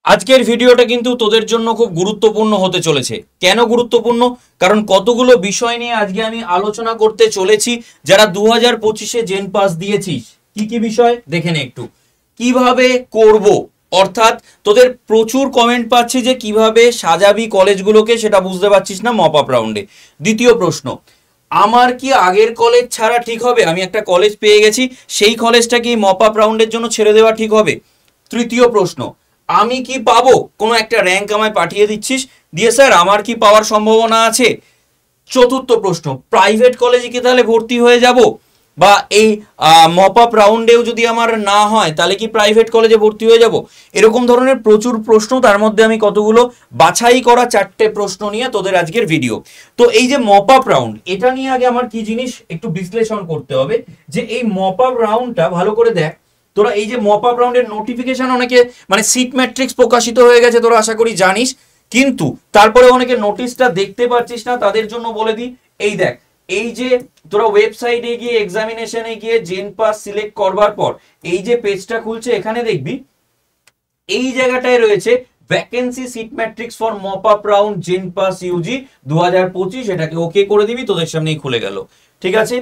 আজকের ভিডিওটা কিন্তু তোদের জন্য খুব গুরুত্বপূর্ণ হতে চলেছে। কেন গুরুত্বপূর্ণ? কারণ কতগুলো বিষয় নিয়ে আজকে আমি আলোচনা করতে চলেছি। যারা 2025-এ জেন পাস দিয়েছিস, কি কি বিষয় দেখে নে একটু। কিভাবে করব, অর্থাৎ তোদের প্রচুর কমেন্ট পাচ্ছি যে কিভাবে সাজাবি কলেজগুলোকে, সেটা বুঝতে পারছিস না মপ আপ রাউন্ডে। দ্বিতীয় প্রশ্ন, আমার কি আগের কলেজ ছাড়া ঠিক হবে? আমি একটা কলেজ পেয়ে গেছি, সেই কলেজটা কি মপ আপ রাউন্ডের জন্য ছেড়ে দেওয়া ঠিক হবে? তৃতীয় প্রশ্ন, আমি কি পাবো? কোনো একটা র্যাঙ্ক আমায় পাঠিয়ে দিচ্ছিস, দিয়ে স্যার আমার কি পাওয়ার সম্ভাবনা আছে? চতুর্থ প্রশ্ন, প্রাইভেট কলেজে কি তাহলে ভর্তি হয়ে যাব, বা এই মপ আপ রাউন্ডেও যদি আমার না হয় তাহলে কি প্রাইভেট কলেজে ভর্তি হয়ে যাব? এরকম ধরনের প্রচুর প্রশ্ন, তার মধ্যে আমি কতগুলো বাছাই করা 4টে প্রশ্ন নিয়ে তোদের আজকের ভিডিও। তো এই যে মপ আপ রাউন্ড, এটা নিয়ে আগে আমার কি জিনিস একটু বিশ্লেষণ করতে হবে, যে এই মপ আপ রাউন্ডটা ভালো করে দেখ। তোরা এই যে মপ আপ রাউন্ডের নোটিফিকেশন অনেকে, মানে সিট ম্যাট্রিক্স প্রকাশিত হয়ে গেছে, তোরা আশা করি জানিস, কিন্তু তারপরে অনেকে নোটিশটা দেখতে পাচ্ছিস না, তাদের জন্য বলে দিই। এই দেখ, এই যে তোরা ওয়েবসাইটে গিয়ে এক্সামিনেশনে গিয়ে জেন পাস সিলেক্ট করবার পর এই যে পেজটা খুলছে, এখানে দেখবি এই জায়গাটায় রয়েছে vacancy seat matrix for mop up round gen pass UG 2025। এটাকে ওকে করে দিবি, তোদের সামনেই খুলে গেল। ঠিক আছে,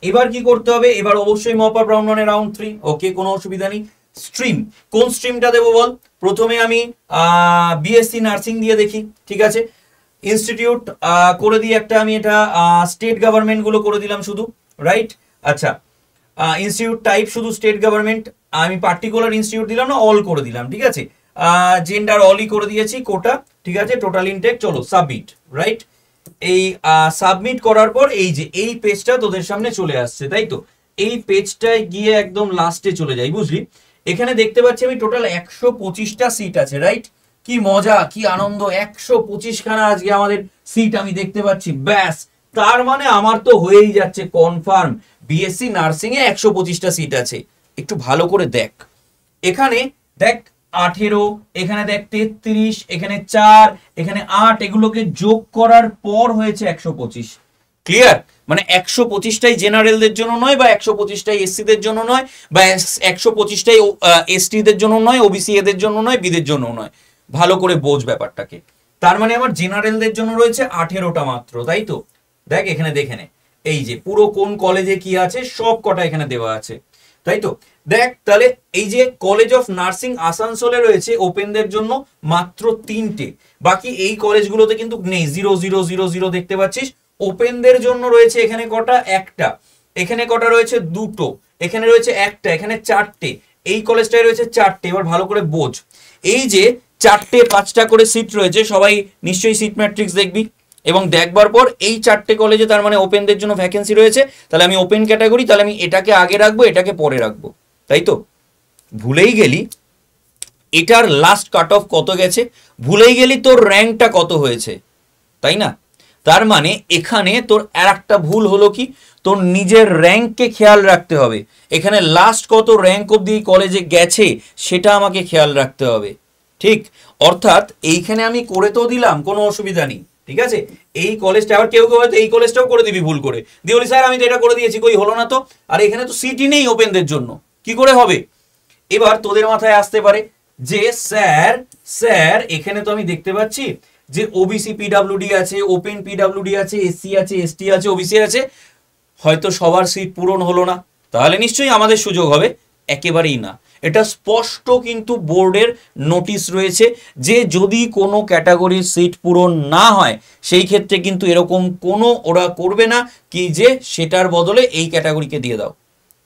এবার কি করতে হবে? এবার অবশ্যই মপ আপ রাউন্ড 1 রাউন্ড 3, ওকে, কোনো অসুবিধা নেই। স্ট্রিম, কোন স্ট্রিমটা দেবো বল? প্রথমে আমি বিএসসি নার্সিং দিয়ে দেখি, ঠিক আছে। ইনস্টিটিউট করে দিই একটা, আমি এটা স্টেট গভর্নমেন্ট গুলো করে দিলাম শুধু, রাইট? আচ্ছা, ইনস্টিটিউট টাইপ শুধু স্টেট গভর্নমেন্ট, আমি পার্টিকুলার ইনস্টিটিউট দিলাম না, অল করে দিলাম, ঠিক আছে। জেন্ডার অলই করে দিয়েছি, কোটা, ঠিক আছে। টোটাল ইনটেক, চলো সাবমিট, রাইট? এই সাবমিট করার পর এই যে এই পেজটা তোদের সামনে চলে আসছে, তাই তো? এই পেজটায় গিয়ে একদম লাস্টে চলে যাই, বুঝলি? এখানে দেখতে পাচ্ছি আমি টোটাল 125টা সিট আছে, রাইট? কি মজা, কি আনন্দ, 125 খানা আজকে আমাদের সিট আমি দেখতে পাচ্ছি। ব্যাস, তার মানে আমার তো হয়েই যাচ্ছে কনফার্ম, বিএসসি নার্সিং এ 125টা সিট আছে। একটু ভালো করে দেখ, এখানে দেখ 18, এখানে দেখ 33, এখানে 4, এখানে 8, এগুলোকে যোগ করার পর হয়েছে 125। ক্লিয়ার? মানে 125টাই জেনারেলদের জন্য নয়, বা 125টাই এসসিদের জন্য নয়, বা 125টাই এসটিদের জন্য নয়, ওবিসি এদের জন্য নয়, বিদের জন্য নয়। ভালো করে বোঝ ব্যাপারটাকে। তার মানে আমার জেনারেলদের জন্য রয়েছে 18টা মাত্র, তাই তো? দেখ এখানে দেখে নে, এই যে পুরো কোন কলেজে কি আছে সব কটা এখানে দেওয়া আছে, তাই তো? দেখ তাহলে এই যে কলেজ অফ নার্সিং আসানসোলে রয়েছে ওপেনদের জন্য মাত্র 3টে, বাকি এই কলেজগুলোতে কিন্তু নেই, 0 দেখতে পাচ্ছিস। ওপেনদের জন্য রয়েছে এখানে কটা? একটা। এখানে কটা রয়েছে? দুটো। এখানে রয়েছে একটা। এখানে 4টে। এই কলেজটায় রয়েছে 4টে। এবার ভালো করে বোঝ, এই যে 4টে 5টা করে সিট রয়েছে, সবাই নিশ্চয়ই সিট ম্যাট্রিক্স দেখবি, এবং দেখবার পর এই 4টে কলেজে তার মানে ওপেনদের জন্য ভ্যাকেন্সি রয়েছে। তাহলে আমি ওপেন ক্যাটাগরি, তাহলে আমি এটাকে আগে রাখবো, এটাকে পরে রাখবো, তাই তো? ভুলেই গেলি এটার লাস্ট কাট অফ কত গেছে, ভুলেই গেলি তোর র্যাঙ্কটা কত হয়েছে, তাই না? তার মানে এখানে তোর আর একটা ভুল হলো কি, তোর নিজের র্যাঙ্ককে খেয়াল রাখতে হবে। এখানে লাস্ট কত র্যাঙ্ক অবধি কলেজে গেছে সেটা আমাকে খেয়াল রাখতে হবে, ঠিক? অর্থাৎ এইখানে আমি করে তো দিলাম, কোনো অসুবিধা নেই, ঠিক আছে। এই কলেজটা, আবার কেউ কেউ হয়তো এই কলেজটাও করে দিবি ভুল করে, দিয়ে বলি স্যার আমি তো এটা করে দিয়েছি, কই হলো না তো। আর এখানে তো সিটই নেই ওপেনদের জন্য, কি করে হবে? এবার তোদের মাথায় আসতে পারে যে স্যার এখানে তো আমি দেখতে পাচ্ছি যে ওবিসি পিডব্লিউডি আছে, ওপেন পিডব্লিউডি আছে, এসসি আছে, এসটি আছে, ওবিসি আছে, হয়তো সবার সিট পূরণ হলো না, তাহলে নিশ্চয়ই আমাদের সুযোগ হবে? একেবারেই না। এটা স্পষ্ট কিন্তু বোর্ডের নোটিশ রয়েছে যে যদি কোনো ক্যাটাগরির সিট পূরণ না হয় সেই ক্ষেত্রে কিন্তু এরকম কোনো ওরা করবে না কি যে সেটার বদলে এই ক্যাটাগরিকে দিয়ে দাও,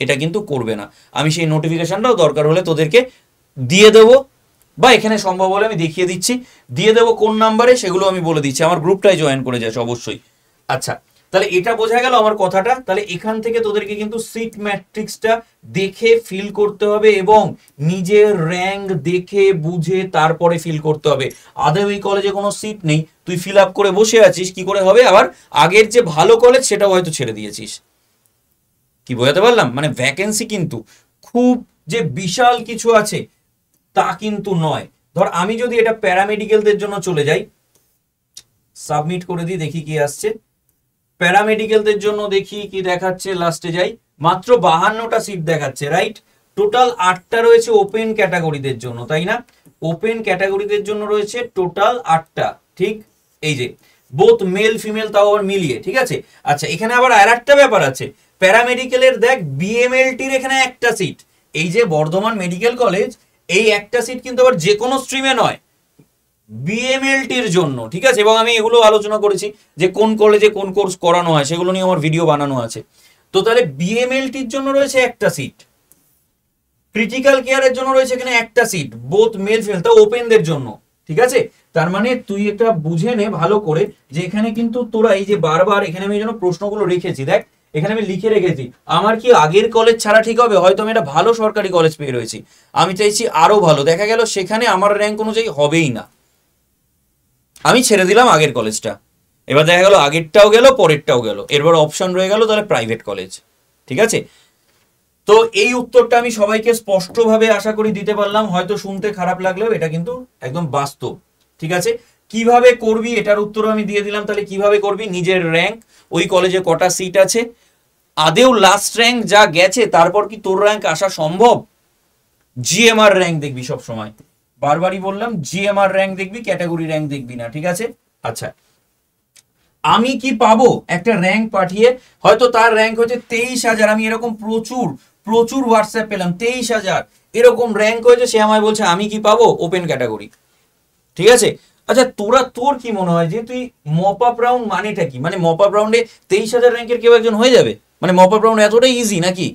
এটা কিন্তু করবে না। আমি সেই নোটিফিকেশনটাও দরকার হলে তোদেরকে দিয়ে দেবো, বা এখানে সম্ভব হলে আমি দেখিয়ে দিচ্ছি, দিয়ে দেবো কোন নাম্বারে সেগুলো আমি বলে দিচ্ছি। আমার গ্রুপটাই জয়েন করে যাচ্ছে অবশ্যই। আচ্ছা, তাহলে এটা বোঝা গেল আমার কথাটা। তাহলে এখান থেকে তোদেরকে কিন্তু সিট ম্যাট্রিক্সটা দেখে ফিল করতে হবে, এবং নিজের র্যাঙ্ক দেখে বুঝে তারপরে ফিল করতে হবে। আদৌ এই কলেজে কোনো সিট নেই, তুই ফিল আপ করে বসে আছিস, কি করে হবে? আবার আগের যে ভালো কলেজ সেটাও হয়তো ছেড়ে দিয়েছিস। কি বোঝাতে পারলাম? মানে ভ্যাকেন্সি কিন্তু খুব যে বিশাল কিছু আছে তা কিন্তু নয়। ধর আমি যদি এটা প্যারামেডিক্যালদের জন্য চলে যাই, সাবমিট করে দিই, দেখি কি আসছে। প্যারামেডিক্যালদের জন্য দেখি কি দেখাচ্ছে, লাস্টে যাই, মাত্র 52টা সিট দেখাচ্ছে, রাইট? টোটাল 8টা রয়েছে ওপেন ক্যাটাগরিদের জন্য, তাই না? ওপেন ক্যাটাগরিদের জন্য রয়েছে টোটাল 8টা, ঠিক? এই যে বোথ মেল ফিমেল, তাও আবার মিলিয়ে, ঠিক আছে? আচ্ছা, এখানে আবার আর একটা ব্যাপার আছে, প্যারামেডিক্যালের দেখ বিএমএলটির এখানে একটা সিট, এই যে বর্ধমান মেডিকেল কলেজ, এই একটা সিট কিন্তু আবার যে কোনো স্ট্রিমে নয়, বিএমএলটির জন্য, ঠিক আছে? এবং আমি এগুলো আলোচনা করেছি যে কোন কলেজে কোন কোর্স করানো হয়, সেগুলো নিয়ে আমার ভিডিও বানানো আছে। তো তাহলে বিএমএলটির জন্য রয়েছে একটা সিট, ক্রিটিক্যাল কেয়ারের জন্য রয়েছে এখানে একটা সিট, বোথ মেল ফিমেল, তা ওপেনদের জন্য, ঠিক আছে? তার মানে তুই এটা বুঝে নে ভালো করে যে এখানে কিন্তু তোরা এই যে বারবার এখানে আমি যেন প্রশ্নগুলো রেখেছি, দেখ এখানে আমি লিখে রেখেছি, আমার কি আগের কলেজ ছাড়া ঠিক হবে? হয়তো আমি একটা ভালো সরকারি কলেজ পেয়ে রয়েছি, আমি চাইছি আরো ভালো, দেখা গেল সেখানে আমার র্যাঙ্ক অনুযায়ী হবেই না, আমি ছেড়ে দিলাম আগের কলেজটা, এবার দেখা গেল আগেরটাও গেল পরেরটাও গেল, এরপর অপশন রয়ে গেল তাহলে প্রাইভেট কলেজ, ঠিক আছে? তো এই উত্তরটা আমি সবাইকে স্পষ্টভাবে আশা করি দিতে পারলাম, হয়তো শুনতে খারাপ লাগলেও এটা কিন্তু একদম বাস্তব, ঠিক আছে? কিভাবে করবি এটার উত্তর আমি দিয়ে দিলাম, তাহলে কিভাবে করবি, নিজের র্যাঙ্ক, ওই কলেজে কটা সিট আছে, আদেও লাস্ট র্যাঙ্ক যা গেছে তারপর কি তোর র্যাঙ্ক আসা সম্ভব, জিএমআর র্যাঙ্ক দেখবি সব সময়, বারবারই বললাম জিএমআর র্যাঙ্ক দেখবি, ক্যাটাগরি র্যাঙ্ক দেখবি না, ঠিক আছে? আচ্ছা, আমি কি পাবো একটা র্যাঙ্ক পাঠিয়ে, হয়তো তার র্যাঙ্ক হচ্ছে 23,000, আমি এরকম প্রচুর প্রচুর হোয়াটসঅ্যাপ পেলাম, 23,000 এরকম র্যাঙ্ক হয়েছে, সে আমায় বলছে আমি কি পাবো ওপেন ক্যাটাগরি, ঠিক আছে? আচ্ছা, তোর কি মনে হয় যে তুই মপ আপ রাউন্ড মানেটা কি, মানে মপ আপ রাউন্ডে 23,000 র্যাঙ্কের কেউ একজন হয়ে যাবে, মানে মপ আপ রাউন্ড এতটাই ইজি নাকি?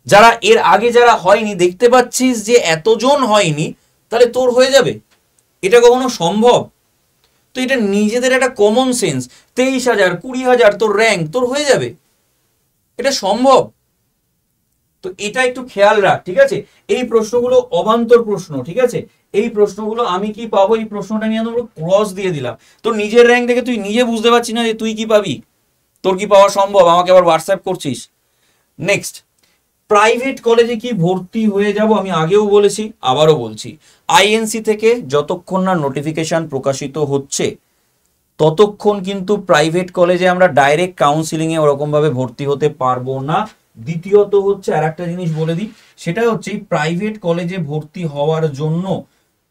যারা এর আগে যারা হয়নি দেখতে পাচ্ছিস যে এতজন হয়নি, তাহলে তোর হয়ে যাবে? এটা কখনো সম্ভব? তো এটা নিজেদের একটা কমন সেন্স, 23,000 20,000 তোর র্যাঙ্ক, তোর হয়ে যাবে, এটা সম্ভব? তো এটা একটু খেয়াল রাখ, ঠিক আছে? এই প্রশ্নগুলো অবান্তর প্রশ্ন, ঠিক আছে? এই প্রশ্নগুলো আমি কি পাবো, এই প্রশ্নটা নিয়ে আমরা ক্রস দিয়ে দিলাম, তোর নিজের র্যাঙ্ক দেখে তুই নিজে বুঝতে পারছিস না যে তুই কি পাবি, তোর কি পাওয়া সম্ভব, আমাকে আবার হোয়াটসঅ্যাপ করছিস। নেক্সট, প্রাইভেট কলেজে কি ভর্তি হয়ে যাব, আমি আগেও বলেছি আবারও বলছি, আইএনসি থেকে যতক্ষণ না নোটিফিকেশন প্রকাশিত হচ্ছে ততক্ষণ কিন্তু প্রাইভেট কলেজে আমরা ডাইরেক্ট কাউন্সিলিং এ ওরকম ভাবে ভর্তি হতে পারবো না। দ্বিতীয়ত হচ্ছে আর একটা জিনিস বলে দিই, সেটা হচ্ছে প্রাইভেট কলেজে ভর্তি হওয়ার জন্য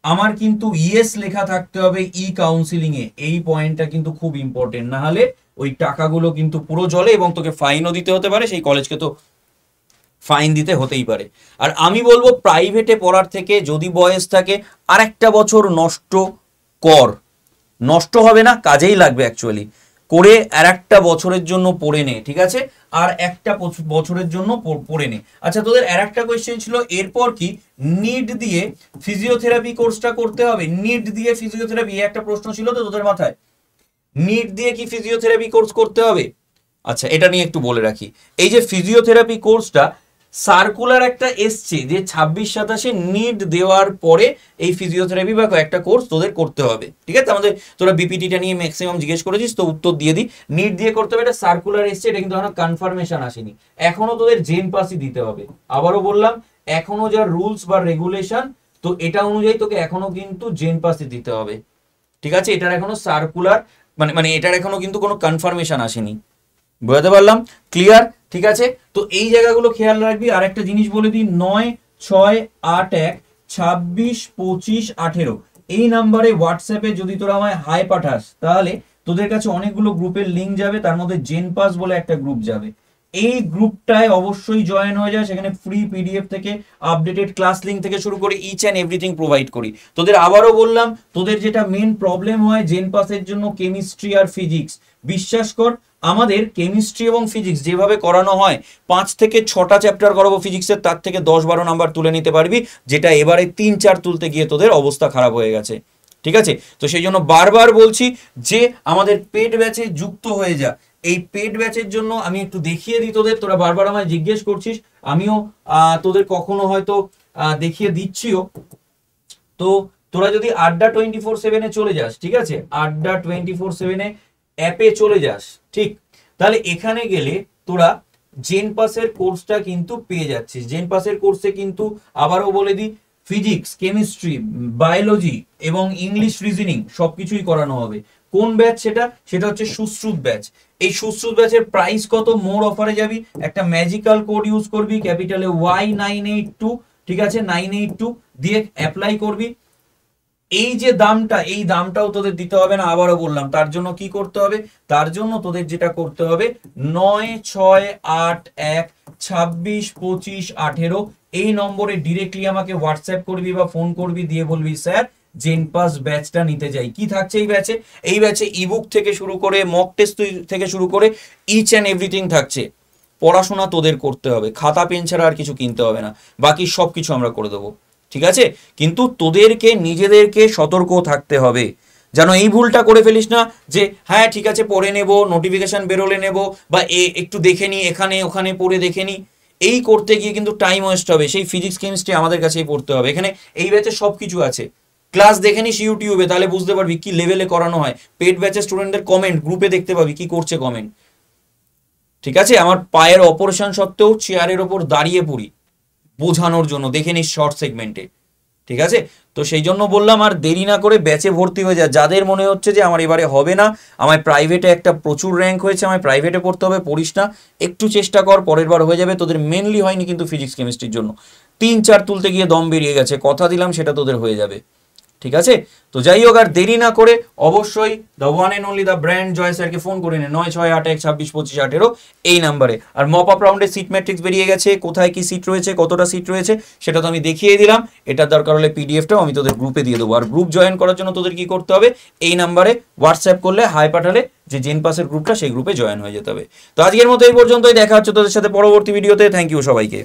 আমার কিন্তু ইয়েস লেখা থাকতে হবে ই কাউন্সিলিং এ, এই পয়েন্টটা কিন্তু খুব ইম্পর্টেন্ট, না হলে ওই টাকাগুলো কিন্তু পুরো জলে এবং তোকে ফাইনও দিতে হতে পারে, সেই কলেজকে তো ফাইন দিতে হতেই পারে। আর আমি বলবো প্রাইভেটে পড়ার থেকে যদি বয়স থাকে আর একটা বছর নষ্ট কর, নষ্ট হবে না, কাজেই লাগবে অ্যাকচুয়ালি, করে আর একটা বছরের জন্য পড়ে নে, ঠিক আছে? আর একটা বছরের জন্য পড়ে নে। আচ্ছা, তোদের আর একটা কোয়েশ্চেন ছিল, এরপর কি নিট দিয়ে ফিজিওথেরাপি কোর্সটা করতে হবে? নিট দিয়ে ফিজিওথেরাপি, একটা প্রশ্ন ছিল তো তোদের মাথায়, নিট দিয়ে কি ফিজিওথেরাপি কোর্স করতে হবে? আচ্ছা, এটা নিয়ে একটু বলে রাখি, এই যে ফিজিওথেরাপি কোর্সটা সার্কুলার একটা এসছে যে 26-27 নিট দেওয়ার পরে এই ফিজিওথেরাপি বা একটা কোর্স তোদের করতে হবে, ঠিক আছে? আমাদের তোরা বিপিটিটা নিয়ে ম্যাক্সিমাম জিজ্ঞেস করেছিস, তো উত্তর দিয়ে দিই, নিট দিয়ে করতে হবে, এটা সার্কুলার এসছে, এটা কিন্তু এখনো কনফার্মেশন আসেনি, এখনো তোদের জেন পাসই দিতে হবে। আবারও বললাম, এখনো যা রুলস বা রেগুলেশন, তো এটা অনুযায়ী তোকে এখনো কিন্তু জেন পাসই দিতে হবে, ঠিক আছে? এটার এখনো সার্কুলার মানে এটার এখনো কিন্তু কোনো কনফার্মেশন আসেনি, বুঝতে পারলাম? ক্লিয়ার, ঠিক আছে? তো এই জায়গাগুলো খেয়াল রাখবি। আর একটা জিনিস বলে দিই, 9681262518 এই নাম্বারে হোয়াটসঅ্যাপে যদি তোরা আমায় হাই পাঠাস, তাহলে তোদের কাছে অনেকগুলো গ্রুপের লিঙ্ক যাবে, তার মধ্যে জেন পাস বলে একটা গ্রুপ যাবে, এই গ্রুপটায় অবশ্যই জয়েন হয়ে যায়, সেখানে ফ্রি পিডিএফ থেকে আপডেটেড ক্লাস লিঙ্ক থেকে শুরু করে ইচ অ্যান্ড এভরিথিং প্রোভাইড করি। তোদের আবারও বললাম, তোদের যেটা মেন প্রবলেম হয় জেন পাসের জন্য কেমিস্ট্রি আর ফিজিক্স, বিশ্বাস কর আমাদের কেমিস্ট্রি এবং ফিজিক্স যেভাবে করানো হয়, 5 থেকে 6টা চ্যাপ্টার করাবো ফিজিক্সের, তার থেকে 10-12 নাম্বার তুলে নিতে পারবি, যেটা এবারে 3-4 তুলতে গিয়ে তোদের অবস্থা খারাপ হয়ে গেছে, ঠিক আছে? তো সেই জন্য বারবার বলছি যে আমাদের পেড ব্যাচে যুক্ত হয়ে যা। এই পেড ব্যাচের জন্য আমি একটু দেখিয়ে দিই তোদের, তোরা বারবার আমায় জিজ্ঞেস করছিস, আমিও তোদের কখনো হয়তো দেখিয়ে দিচ্ছিও। তো তোরা যদি আড্ডা 24/7 চলে যাস, ঠিক আছে, আড্ডা 24/7 অ্যাপে চলে যাস, ঠিক, তাহলে এখানে গেলে তোরা জেন পাসের কোর্সটা কিন্তু পেয়ে যাচ্ছিস। জেন পাসের কোর্সে কিন্তু আবারও বলে দিই, ফিজিক্স, কেমিস্ট্রি, বায়োলজি এবং ইংলিশ রিজনিং সবকিছুই করানো হবে। কোন ব্যাচ সেটা? সেটা হচ্ছে সুশ্রুত ব্যাচ। এই সুশ্রুত ব্যাচের প্রাইস কত? মোর অফারে যাবি, একটা ম্যাজিক্যাল কোড ইউজ করবি, ক্যাপিটালে Y982, ঠিক আছে, 982, দিয়ে অ্যাপ্লাই করবি। এই যে দামটা, এই দামটাও তোদের দিতে হবে না, আবারও বললাম। তার জন্য কি করতে হবে? তার জন্য তোদের যেটা করতে হবে 9681262518 এই নম্বরে ডিরেক্টলি আমাকে হোয়াটসঅ্যাপ করবি বা ফোন করবি, দিয়ে বলবি স্যার জেনপাস ব্যাচটা নিতে যাই। কি থাকছে এই ব্যাচে? এই ব্যাচে ইবুক থেকে শুরু করে মক টেস্ট থেকে শুরু করে ইচ অ্যান্ড এভরিথিং থাকছে। পড়াশোনা তোদের করতে হবে, খাতা পেন ছাড়া আর কিছু কিনতে হবে না, বাকি সব কিছু আমরা করে দেবো, ঠিক আছে? কিন্তু তোদেরকে নিজেদেরকে সতর্ক থাকতে হবে, যেন এই ভুলটা করে ফেলিস না যে হ্যাঁ ঠিক আছে পড়ে নেব, নোটিফিকেশন বেরোলে নেব, বা একটু দেখে নি, এখানে ওখানে পড়ে দেখে নি। এই করতে গিয়ে কিন্তু টাইম ওয়েস্ট হবে। সেই ফিজিক্স কেমিস্ট্রি আমাদের কাছেই পড়তে হবে। এখানে এই ব্যাচে সব কিছু আছে, ক্লাস দেখে নিস ইউটিউবে, তাহলে বুঝতে পারবি কি লেভেলে করানো হয়। পেড ব্যাচের স্টুডেন্টদের কমেন্ট গ্রুপে দেখতে পাবি কি করছে কমেন্ট, ঠিক আছে? আমার পায়ের অপারেশন সত্ত্বেও চেয়ারের ওপর দাঁড়িয়ে পড়ি বোঝানোর জন্য, দেখে নিস শর্ট সেগমেন্টে, ঠিক আছে? তো সেই জন্য বললাম আর দেরি না করে ব্যাচে ভর্তি হয়ে যায়। যাদের মনে হচ্ছে যে আমার এবারে হবে না, আমার প্রাইভেটে একটা প্রচুর র্যাঙ্ক হয়েছে, আমার প্রাইভেটে পড়তে হবে, পড়িস না, একটু চেষ্টা কর, পরের বার হয়ে যাবে। তোদের মেনলি হয়নি কিন্তু ফিজিক্স কেমিস্ট্রির জন্য, 3-4 তুলতে গিয়ে দম বেরিয়ে গেছে, কথা দিলাম সেটা তোদের হয়ে যাবে, ঠিক আছে? তো যাই হোক, আর দেরি না করে অবশ্যই the one and only the brand Joy স্যারকে ফোন করে নে 9681262518 এই নাম্বারে। আর মপ আপ রাউন্ডের সিট ম্যাট্রিক্স বেরিয়ে গেছে, কোথায় কি সিট রয়েছে, কতটা সিট রয়েছে সেটা তো আমি দেখিয়ে দিলাম। এটার দরকার হলে পিডিএফটাও আমি তোদের গ্রুপে দিয়ে দেবো। আর গ্রুপ জয়েন করার জন্য তোদের কি করতে হবে? এই নাম্বারে হোয়াটসঅ্যাপ করলে হাই পাঠালে যে জেনপাসের গ্রুপটা, সেই গ্রুপে জয়েন হয়ে যেতে হবে। তো আজকের মতো এই পর্যন্তই, দেখা হচ্ছে তোদের সাথে পরবর্তী ভিডিওতে। থ্যাংক ইউ সবাইকে।